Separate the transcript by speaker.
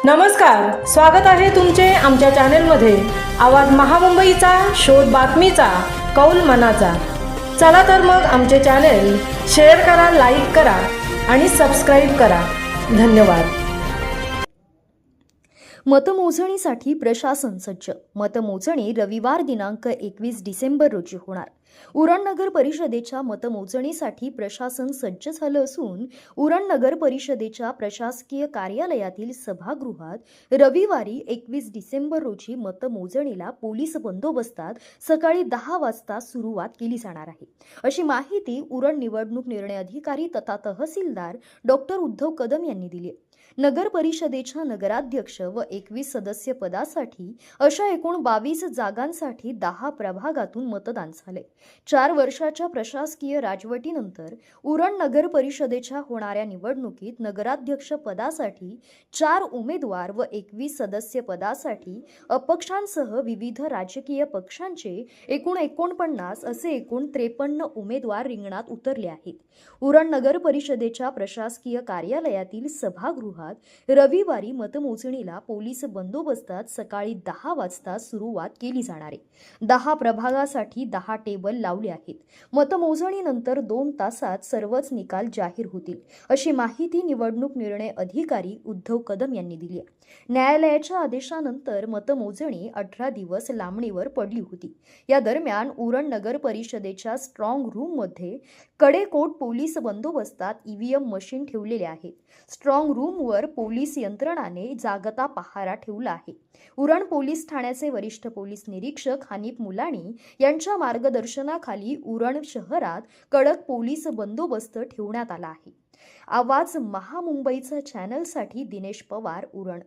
Speaker 1: नमस्कार, स्वागत आहे तुमचे आमच्या चॅनेलमध्ये। आवाज महामुंबईचा, शोध बातमीचा, कौल मनाचा। चला तर मग आमचे चॅनेल शेअर करा, लाईक करा आणि सबस्क्राईब करा। धन्यवाद।
Speaker 2: मतमोजणीसाठी प्रशासन सज्ज। मतमोजणी रविवार दिनांक 21 डिसेंबर रोजी होणार। उरण नगर परिषदेच्या मतमोजणीसाठी प्रशासन सज्ज झालं असून उरण नगर परिषदेच्या प्रशासकीय कार्यालयातील सभागृहात रविवारी 21 डिसेंबर रोजी मतमोजणीला पोलीस बंदोबस्तात सकाळी 10 वाजता सुरुवात केली जाणार आहे, अशी माहिती उरण निवडणूक निर्णय अधिकारी तथा तहसीलदार डॉक्टर उद्धव कदम यांनी दिली। नगर परिषदेच्या नगराध्यक्ष व 21 सदस्य पदासाठी अशा एकूण 22 जागांसाठी 10 प्रभागातून मतदान झाले। 4 वर्षाच्या प्रशासकीय राजवटीनंतर उरण नगर परिषदेच्या होणाऱ्या निवडणुकीत नगराध्यक्ष पदासाठी 4 उमेदवार व 21 सदस्य पदासाठी अपक्षांसह विविध राजकीय पक्षांचे एकूण 49 असे एकूण 53 उमेदवार रिंगणात उतरले आहेत। उरण नगर परिषदेच्या प्रशासकीय कार्यालयातील सभागृहात रविवारी मतमोजणीला पोलीस बंदोबस्तात सकाळी 10 वाजता सुरुवात केली जाणार आहे। 10 प्रभागासाठी 10 टेबल लावले आहेत। मतमोजणीनंतर 2 तासात सर्वच निकाल जाहीर होतील, अशी माहिती निवडणूक निर्णय अधिकारी उद्धव कदम यांनी दिली आहे। न्यायालयाच्या आदेशानंतर मतमोजणी 18 दिवस लांबणीवर पडली होती। या दरम्यान उरण नगर परिषदेच्या स्ट्रॉंग रूममध्ये कडेकोट पोलीस बंदोबस्तात ईव्हीएम मशीन ठेवलेले आहेत। स्ट्रॉंग रूमवर पोलीस यंत्रणाने जागता पहारा ठेवला आहे। उरण पोलीस ठाण्याचे वरिष्ठ पोलीस निरीक्षक हनीफ मुलानी यांच्या मार्गदर्शनाखाली उरण शहरात कडक पोलीस बंदोबस्त ठेवण्यात आला आहे। आवाज महामुंबईचा चॅनलसाठी दिनेश पवार, उरण।